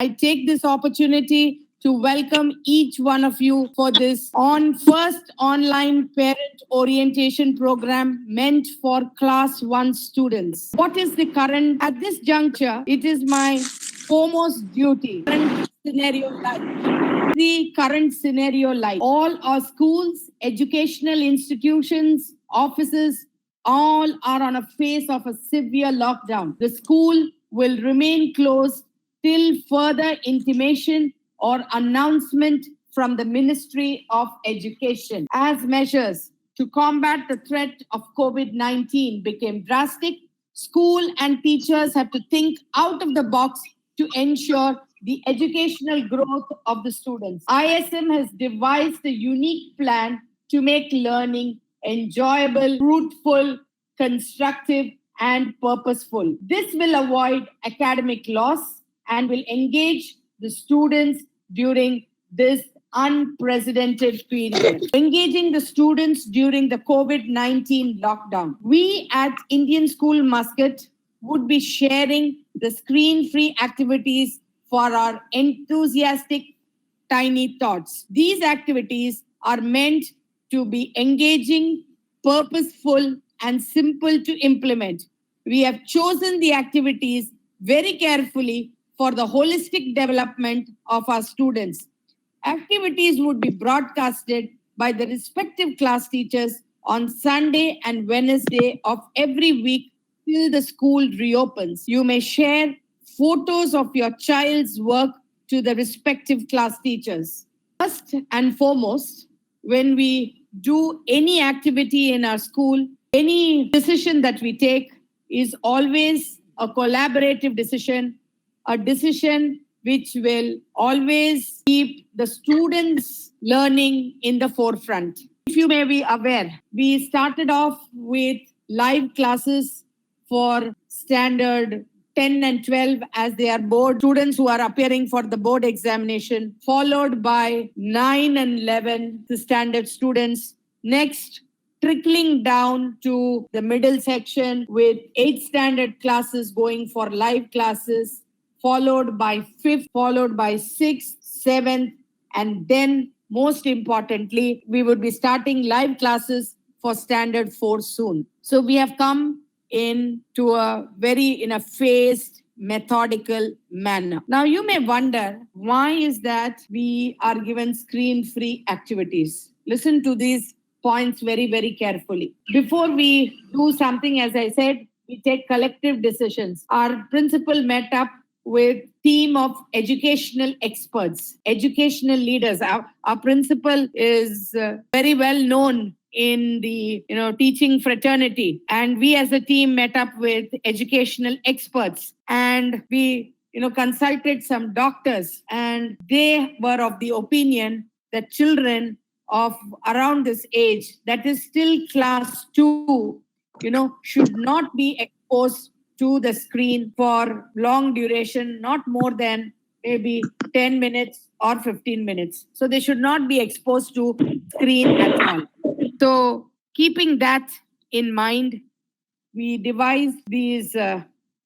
I take this opportunity to welcome each one of you for this first online parent orientation program meant for class 1 students. What is the current at this juncture? It is my foremost duty. Current scenario like all our schools, educational institutions, offices, all are on a phase of a severe lockdown. The school will remain closed till further intimation or announcement from the Ministry of Education. As measures to combat the threat of COVID-19 became drastic, school and teachers have to think out of the box to ensure the educational growth of the students. ISM has devised a unique plan to make learning enjoyable, fruitful, constructive, and purposeful. This will avoid academic loss and will engage the students during this unprecedented period. Engaging the students during the COVID-19 lockdown. We at Indian School Muscat would be sharing the screen-free activities for our enthusiastic tiny thoughts. These activities are meant to be engaging, purposeful, and simple to implement. We have chosen the activities very carefully for the holistic development of our students. Activities would be broadcasted by the respective class teachers on Sunday and Wednesday of every week till the school reopens. You may share photos of your child's work to the respective class teachers. First and foremost, when we do any activity in our school, any decision that we take is always a collaborative decision, a decision which will always keep the students' learning in the forefront. If you may be aware, we started off with live classes for standard 10 and 12 as they are board students who are appearing for the board examination, followed by 9 and 11, the standard students. Next, trickling down to the middle section with 8 standard classes going for live classes, followed by 5th, followed by 6th, 7th, and then most importantly, we would be starting live classes for standard 4 soon. So we have come in a phased, methodical manner. Now you may wonder, why is that we are given screen-free activities? Listen to these points very, very carefully. Before we do something, as I said, we take collective decisions. Our principal met up with team of educational experts, educational leaders. Our principal is very well known in the teaching fraternity, and we as a team met up with educational experts, and we consulted some doctors, and they were of the opinion that children of around this age, that is still class 2, should not be exposed to the screen for long duration, not more than maybe 10 minutes or 15 minutes. So they should not be exposed to screen at all. So keeping that in mind, we devised these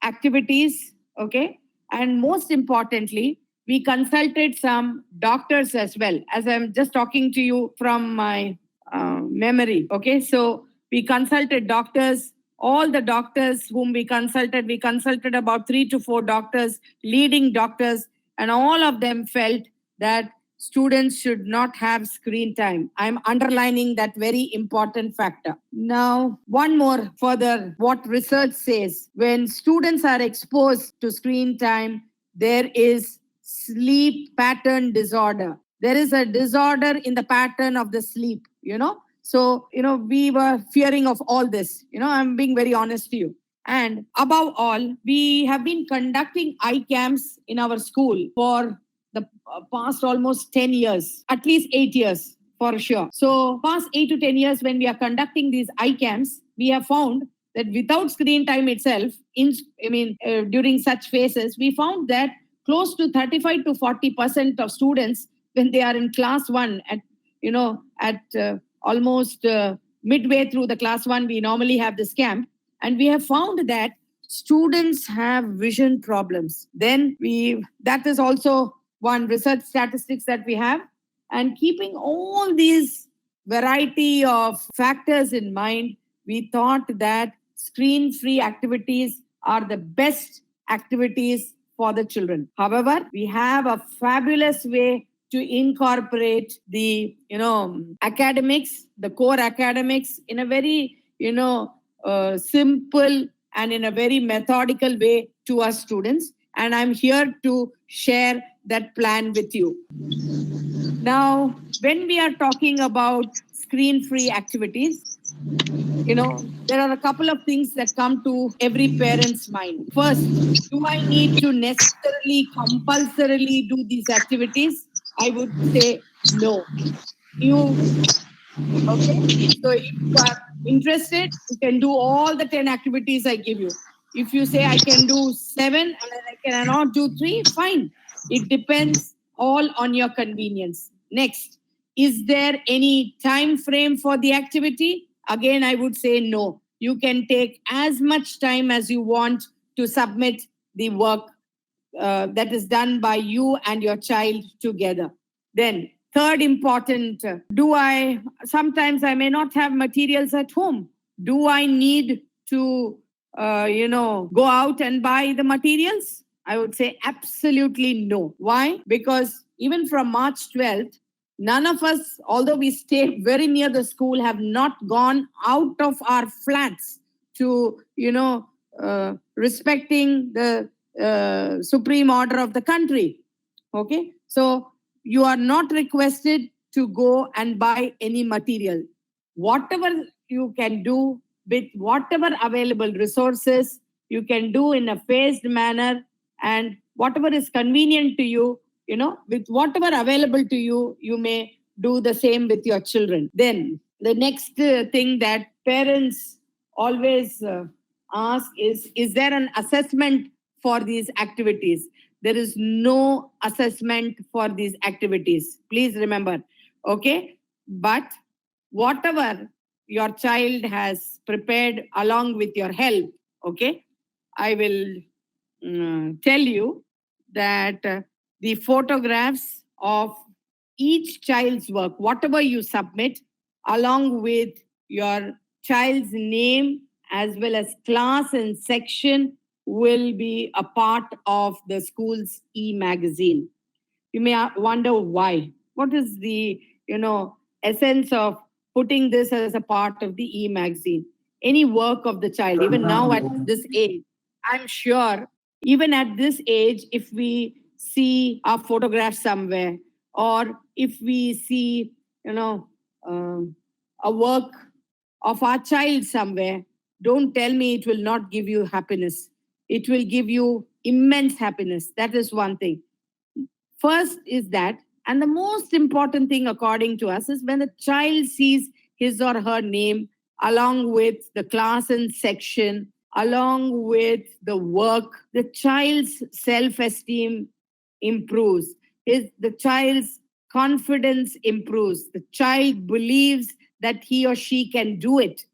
activities, okay? And most importantly, we consulted some doctors as well, as I'm just talking to you from my memory, okay? So we consulted doctors, all the doctors whom we consulted about 3 to 4 doctors, leading doctors, and all of them felt that students should not have screen time. I'm underlining that very important factor. Now, one more further, what research says, when students are exposed to screen time, there is sleep pattern disorder. There is a disorder in the pattern of the sleep, So, we were fearing of all this. I'm being very honest to you. And above all, we have been conducting eye camps in our school for the past almost 10 years, at least 8 years for sure. So past 8 to 10 years, when we are conducting these eye camps, we have found that without screen time itself, during such phases, we found that close to 35 to 40% of students, when they are in class 1 at almost midway through the class 1, we normally have this camp. And we have found that students have vision problems. Then that is also one research statistics that we have. And keeping all these variety of factors in mind, we thought that screen-free activities are the best activities for the children. However, we have a fabulous way to incorporate the academics, the core academics, in a very simple and in a very methodical way to our students. And I'm here to share that plan with you. Now, when we are talking about screen-free activities, there are a couple of things that come to every parent's mind. First, do I need to necessarily, compulsorily do these activities? I would say no. Okay? So if you are interested, you can do all the 10 activities I give you. If you say I can do 7 and I cannot do 3, fine. It depends all on your convenience. Next, is there any time frame for the activity? Again, I would say no. You can take as much time as you want to submit the work that is done by you and your child together. Then, third important, sometimes I may not have materials at home. Do I need to, go out and buy the materials? I would say absolutely no. Why? Because even from March 12th, none of us, although we stay very near the school, have not gone out of our flats to, respecting the supreme order of the country. Okay? So you are not requested to go and buy any material. Whatever you can do with whatever available resources, you can do in a phased manner, and whatever is convenient to you, with whatever available to you, you may do the same with your children. Then the next thing that parents always ask is there an assessment for these activities? There is no assessment for these activities. Please remember. Okay? But whatever your child has prepared along with your help, okay, I will tell you that the photographs of each child's work, whatever you submit, along with your child's name as well as class and section, will be a part of the school's e-magazine. You may wonder why. What is the essence of putting this as a part of the e-magazine? Any work of the child, even now at this age, I'm sure, even at this age, if we see a photograph somewhere, or if we see, a work of our child somewhere, don't tell me it will not give you happiness. It will give you immense happiness. That is one thing. First is that, and the most important thing according to us is when the child sees his or her name along with the class and section, along with the work, the child's self-esteem improves. The child's confidence improves. The child believes that he or she can do it,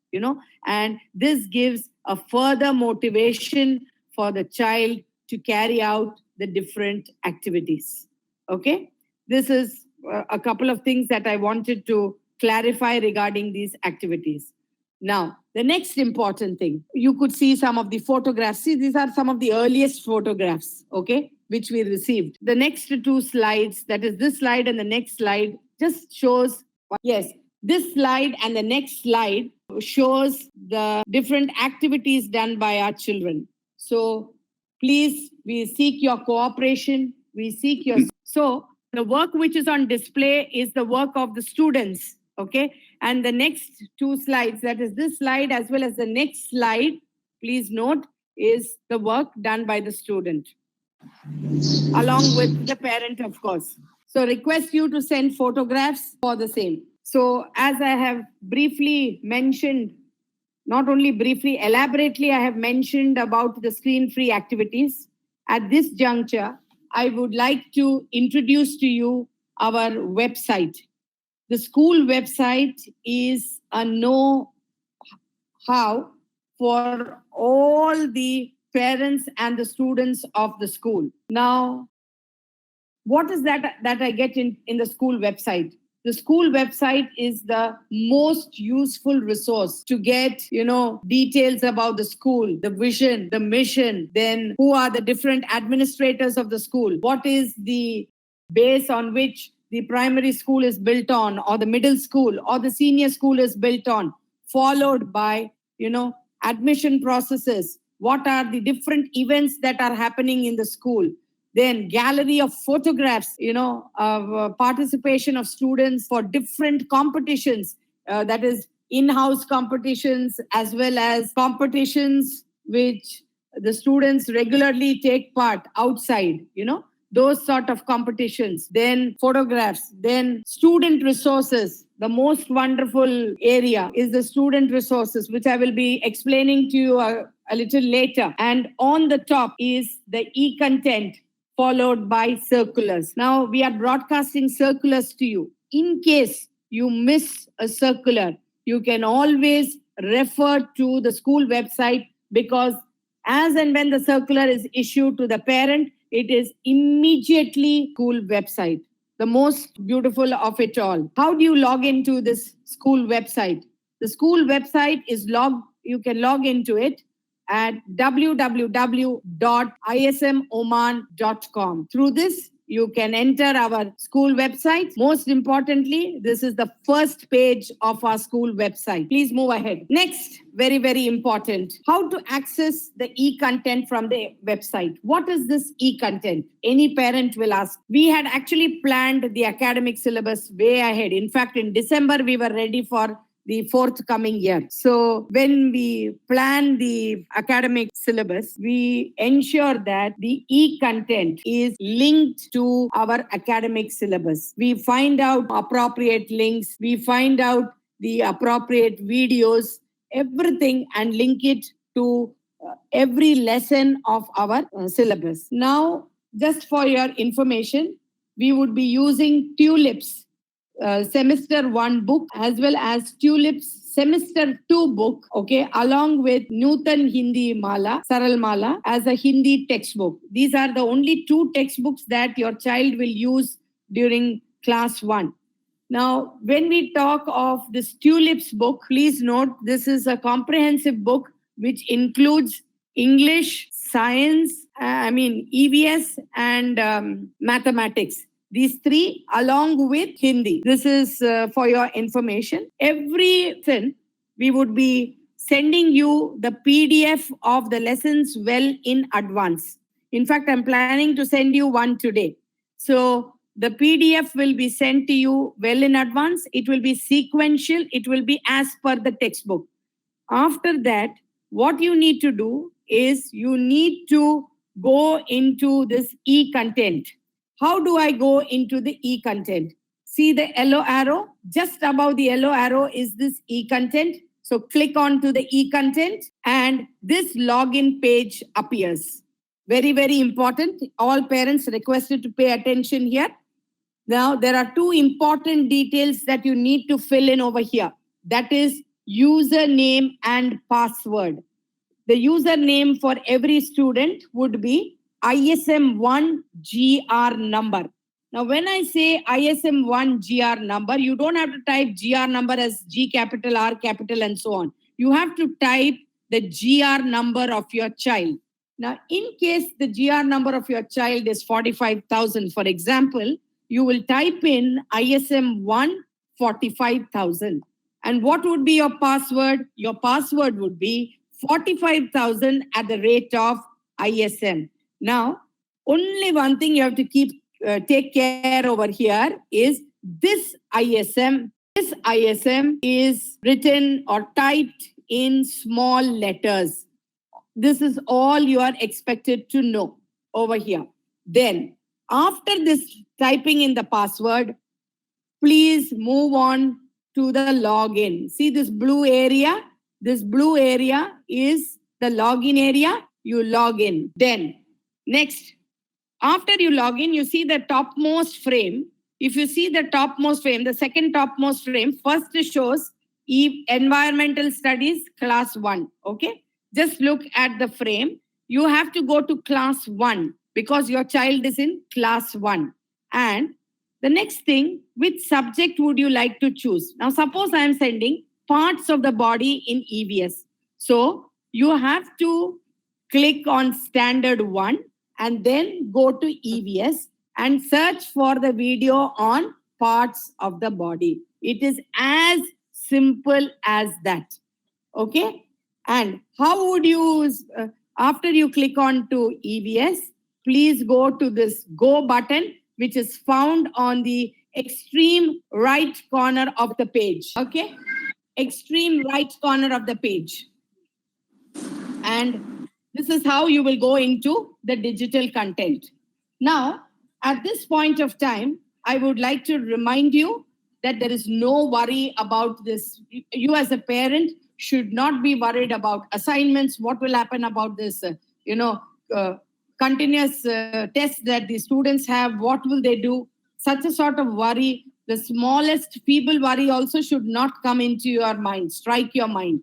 and this gives a further motivation for the child to carry out the different activities. Okay? This is a couple of things that I wanted to clarify regarding these activities. Now, the next important thing, you could see some of the photographs. See, these are some of the earliest photographs, okay, which we received. The next two slides, that is this slide and the next slide, just shows, yes, this slide and the next slide shows the different activities done by our children. So please, we seek your cooperation. We seek your... So the work which is on display is the work of the students, okay? And the next two slides, that is this slide as well as the next slide, please note, is the work done by the student, along with the parent, of course. So request you to send photographs for the same. So as I have briefly mentioned, not only briefly, elaborately, I have mentioned about the screen-free activities. At this juncture, I would like to introduce to you our website. The school website is a know-how for all the parents and the students of the school. Now, what is that I get in the school website? The school website is the most useful resource to get, details about the school, the vision, the mission, then who are the different administrators of the school, what is the base on which the primary school is built on, or the middle school or the senior school is built on, followed by, admission processes, what are the different events that are happening in the school, then gallery of photographs, of participation of students for different competitions, that is in-house competitions as well as competitions which the students regularly take part outside, those sort of competitions, then photographs, then student resources. The most wonderful area is the student resources, which I will be explaining to you a little later. And on the top is the e-content, followed by circulars. Now, we are broadcasting circulars to you. In case you miss a circular, you can always refer to the school website, because as and when the circular is issued to the parent, it is immediately school website. The most beautiful of it all. How do you log into this school website? The school website is you can log into it at www.ismoman.com. Through this, you can enter our school website. Most importantly, this is the first page of our school website. Please move ahead. Next, very, very important, how to access the e-content from the website. What is this e-content? Any parent will ask. We had actually planned the academic syllabus way ahead. In fact, in December, we were ready for the forthcoming year. So when we plan the academic syllabus, we ensure that the e-content is linked to our academic syllabus. We find out appropriate links, we find out the appropriate videos, everything, and link it to every lesson of our syllabus. Now, just for your information, we would be using Tulips semester 1 book as well as Tulips semester 2 book, okay, along with Nutan Hindi Mala, Saral Mala as a Hindi textbook. These are the only 2 textbooks that your child will use during class 1. Now, when we talk of this Tulips book, please note this is a comprehensive book which includes English, science, EVS and mathematics. These 3 along with Hindi. This is for your information. Every lesson, we would be sending you the PDF of the lessons well in advance. In fact, I'm planning to send you one today. So the PDF will be sent to you well in advance. It will be sequential. It will be as per the textbook. After that, what you need to do is you need to go into this e-content. How do I go into the e-content? See the yellow arrow? Just above the yellow arrow is this e-content. So click on to the e-content and this login page appears. Very, very important. All parents requested to pay attention here. Now, there are 2 important details that you need to fill in over here. That is username and password. The username for every student would be ISM1 GR number. Now, when I say ISM1 GR number, you don't have to type GR number as G capital, R capital, and so on. You have to type the GR number of your child. Now, in case the GR number of your child is 45,000, for example, you will type in ISM1 45,000. And what would be your password? Your password would be 45,000 at the rate of ISM. Now, only one thing you have to take care over here is this ISM. This ISM is written or typed in small letters. This is all you are expected to know over here. Then, after this typing in the password, please move on to the login. See this blue area? This blue area is the login area. You log in. Then, next, after you log in, you see the topmost frame. If you see the topmost frame, the second topmost frame, first shows Environmental Studies Class 1. Okay? Just look at the frame. you have to go to class 1 because your child is in class 1. And the next thing, which subject would you like to choose? Now, suppose I am sending parts of the body in EVS. So you have to click on standard 1 and then go to EVS and search for the video on parts of the body. It is as simple as that. Okay? And how would you, after you click on to EVS, please go to this go button, which is found on the extreme right corner of the page. Okay? Extreme right corner of the page. And this is how you will go into the digital content. Now, at this point of time, I would like to remind you that there is no worry about this. You as a parent should not be worried about assignments. What will happen about this, continuous tests that the students have? What will they do? Such a sort of worry, the smallest feeble worry also should not come into your mind, strike your mind.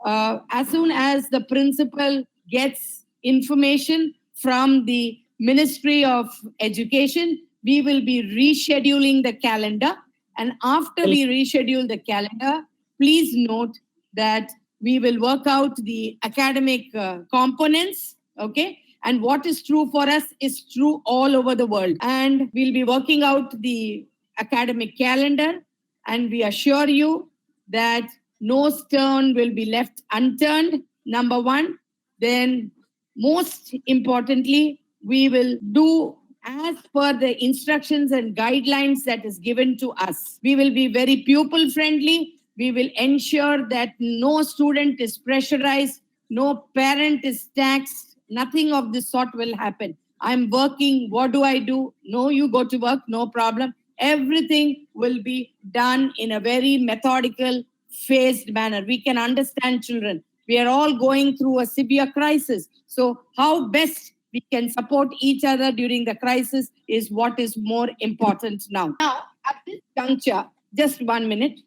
As soon as the principal gets information from the Ministry of Education, we will be rescheduling the calendar. And after we reschedule the calendar, please note that we will work out the academic components, okay? And what is true for us is true all over the world. And we'll be working out the academic calendar, and we assure you that no stone will be left unturned, number one. Then, most importantly, we will do as per the instructions and guidelines that is given to us. We will be very pupil friendly. We will ensure that no student is pressurized, no parent is taxed, nothing of this sort will happen. I'm working, what do I do? No, you go to work, no problem. Everything will be done in a very methodical, phased manner. We can understand children. We are all going through a severe crisis. So how best we can support each other during the crisis is what is more important now. Now, at this juncture, just 1 minute,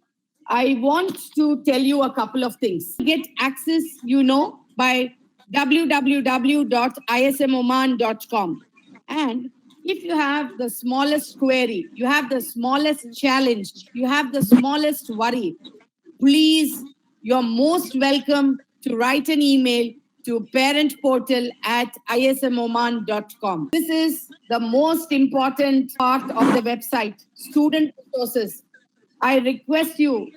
I want to tell you a couple of things. Get access, by www.ismoman.com. And if you have the smallest query, you have the smallest challenge, you have the smallest worry, please, you're most welcome to write an email to parentportal@ismoman.com. This is the most important part of the website, student resources. I request you,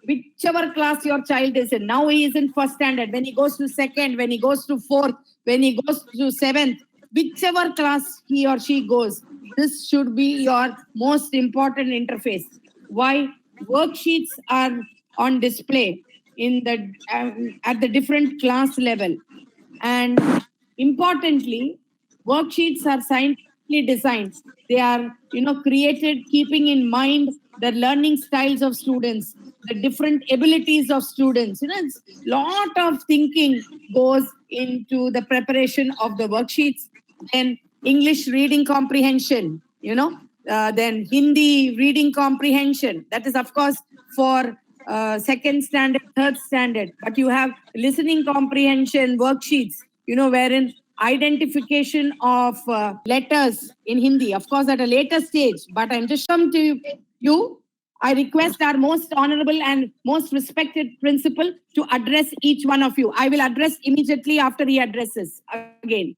whichever class your child is in, now he is in first standard, when he goes to second, when he goes to fourth, when he goes to seventh, whichever class he or she goes, this should be your most important interface. Why? Worksheets are on display in the at the different class level. And importantly, worksheets are scientifically designed. They are, created keeping in mind the learning styles of students, the different abilities of students. It's a lot of thinking goes into the preparation of the worksheets. Then English reading comprehension, then Hindi reading comprehension. That is, of course, for second standard, third standard. But you have listening comprehension worksheets, wherein identification of letters in Hindi, of course, at a later stage. But I'm just come to you. I request our most honorable and most respected principal to address each one of you. I will address immediately after he addresses again.